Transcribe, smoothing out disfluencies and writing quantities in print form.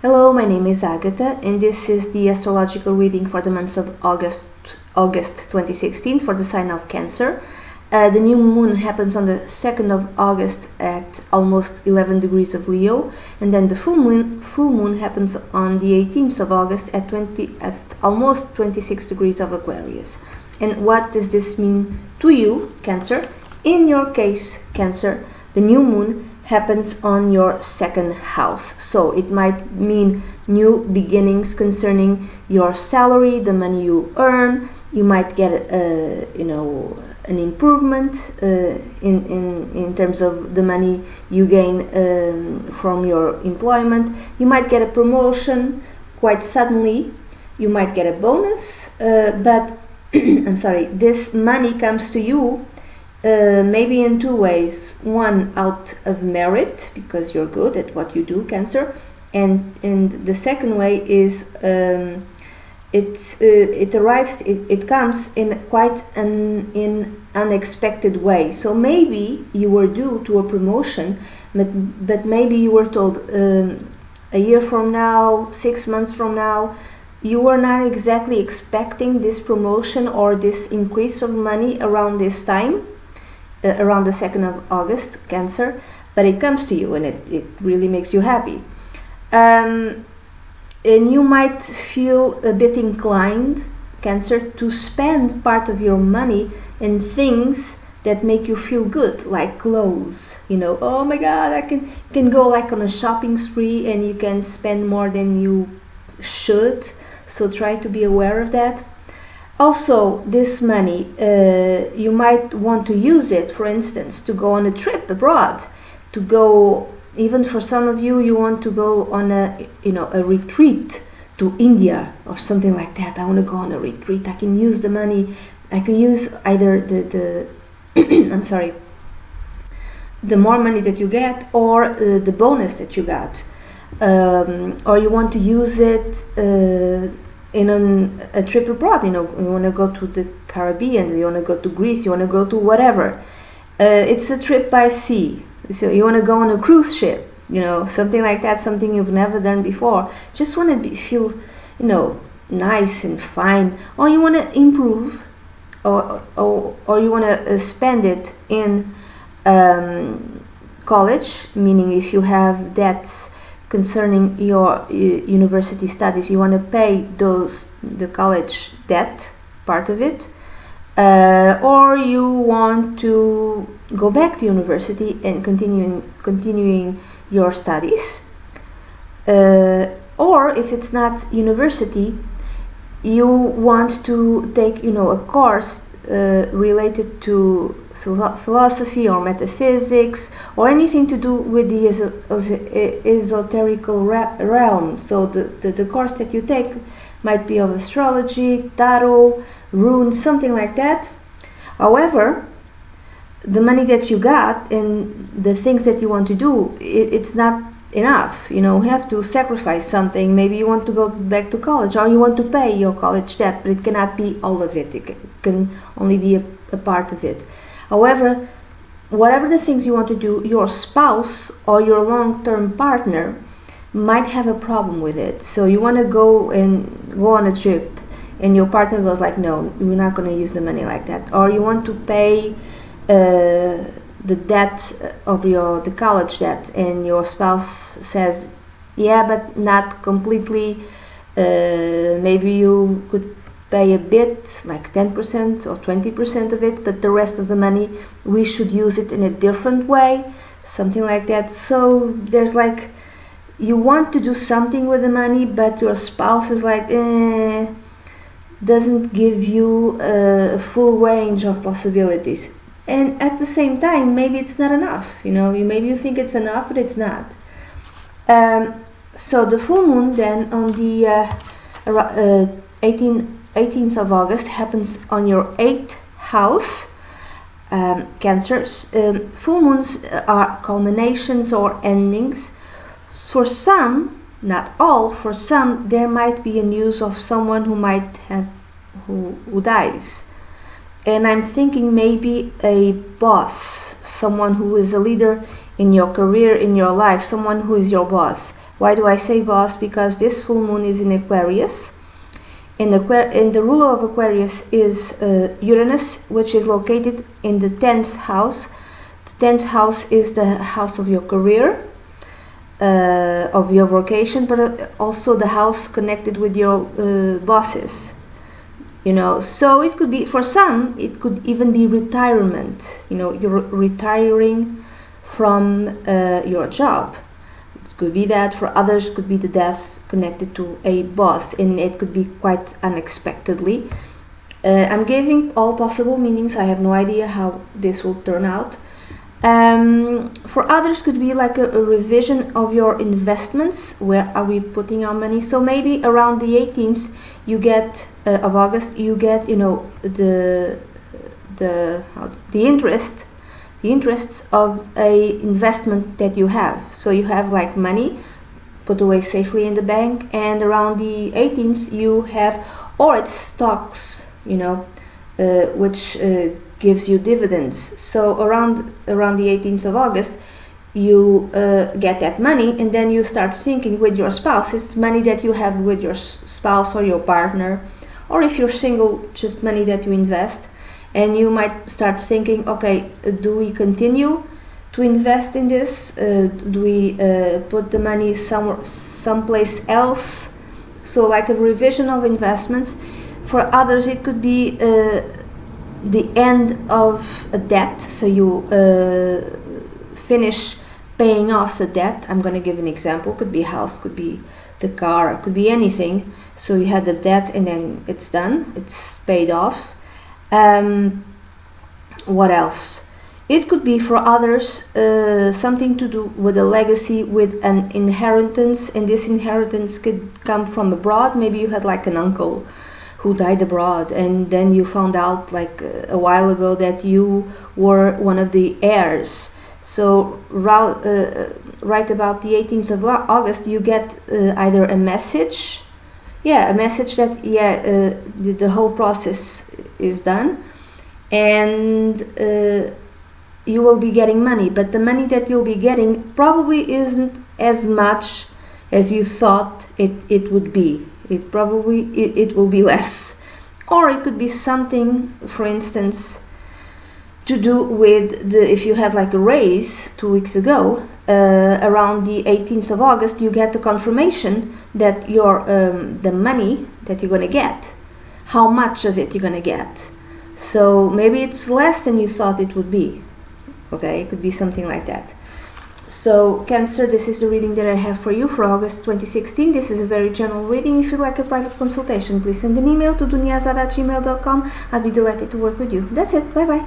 Hello, my name is Agatha, and this is the astrological reading for the month of August 2016 for the sign of Cancer. The new moon happens on the 2nd of August at almost 11 degrees of Leo, and then the full moon happens on the 18th of August at almost 26 degrees of Aquarius. And what does this mean to you, Cancer? In your case, Cancer, the new moon happens on your second house, so it might mean new beginnings concerning your salary, the money you earn. You might get an improvement in terms of the money you gain from your employment. You might get a promotion quite suddenly. You might get a bonus, but I'm sorry, this money comes to you maybe in two ways. One, out of merit, because you're good at what you do, Cancer, and the second way is it comes in quite an unexpected way. So maybe you were due to a promotion, but maybe you were told a year from now, 6 months from now. You were not exactly expecting this promotion or this increase of money around this time, around the 2nd of August, Cancer, but it comes to you and it really makes you happy. And you might feel a bit inclined, Cancer, to spend part of your money in things that make you feel good, like clothes. Oh my God, I can go like on a shopping spree and you can spend more than you should. So try to be aware of that. Also, this money, you might want to use it, for instance, to go on a trip abroad, to go, even for some of you, you want to go on a retreat to India or something like that. I want to go on a retreat. I can use the money. I can use either the I'm sorry, the more money that you get or the bonus that you got. Or you want to use it in a trip abroad. You want to go to the Caribbean, you want to go to Greece, you want to go to whatever. It's a trip by sea, so you want to go on a cruise ship, something like that, something you've never done before. Just want to feel nice and fine. Or you want to improve, or you want to spend it in college, meaning if you have debts concerning your university studies, you want to pay the college debt, part of it, or you want to go back to university and continuing your studies, or if it's not university, you want to take a course related to philosophy or metaphysics or anything to do with the esoterical realm. So the course that you take might be of astrology, tarot, runes, something like that. However, the money that you got and the things that you want to do, it's not enough. You have to sacrifice something. Maybe you want to go back to college, or you want to pay your college debt, but it cannot be all of it. It can only be a part of it. However, whatever the things you want to do, your spouse or your long-term partner might have a problem with it. So you want to go on a trip and your partner goes like, no, we're not going to use the money like that. Or you want to pay the debt of the college debt, and your spouse says, yeah, but not completely. Maybe you could pay a bit, like 10% or 20% of it, but the rest of the money, we should use it in a different way, something like that. So there's like, you want to do something with the money, but your spouse is like, doesn't give you a full range of possibilities. And at the same time, maybe it's not enough. Maybe you think it's enough, but it's not. So the full moon then on the 18th of August happens on your 8th house, Cancer. Full moons are culminations or endings. For some, not all, for some there might be a news of someone who dies. And I'm thinking maybe a boss, someone who is a leader in your career, in your life, someone who is your boss. Why do I say boss? Because this full moon is in Aquarius. And the ruler of Aquarius is Uranus, which is located in the 10th house. The 10th house is the house of your career, of your vocation, but also the house connected with your bosses. You know, so it could be, for some, it could even be retirement. You know, you're retiring from your job. It could be that. For others, could be the death connected to a boss, and it could be quite unexpectedly. I'm giving all possible meanings. I have no idea how this will turn out. For others, could be like a revision of your investments. Where are we putting our money? So maybe around the 18th you get of August, you get, you know, the interests of a investment that you have. So you have like money put away safely in the bank, and around the 18th you have, or it's stocks, you know, which gives you dividends. So around the 18th of August you get that money, and then you start thinking with your spouse. It's money that you have with your spouse or your partner, or if you're single, just money that you invest. And you might start thinking, okay, do we continue to invest in this? Do we put the money someplace else? So like a revision of investments. For others, it could be the end of a debt. So you finish paying off the debt. I'm going to give an example. Could be a house, could be the car, could be anything. So you had the debt and then it's done. It's paid off. What else? It could be for others something to do with a legacy, with an inheritance, and this inheritance could come from abroad. Maybe you had like an uncle who died abroad, and then you found out like a while ago that you were one of the heirs. So right about the 18th of August you get either a message, a message that the whole process is done, and you will be getting money, but the money that you'll be getting probably isn't as much as you thought it would be. It will be less. Or it could be something, for instance, to do with if you had like a raise 2 weeks ago, around the 18th of August you get the confirmation that your the money that you're going to get, how much of it you're going to get. So maybe it's less than you thought it would be. Okay, it could be something like that. So Cancer, this is the reading that I have for you for August 2016. This is a very general reading. If you'd like a private consultation, please send an email to duniazad@gmail.com. I'll be delighted to work with you. That's it. Bye bye.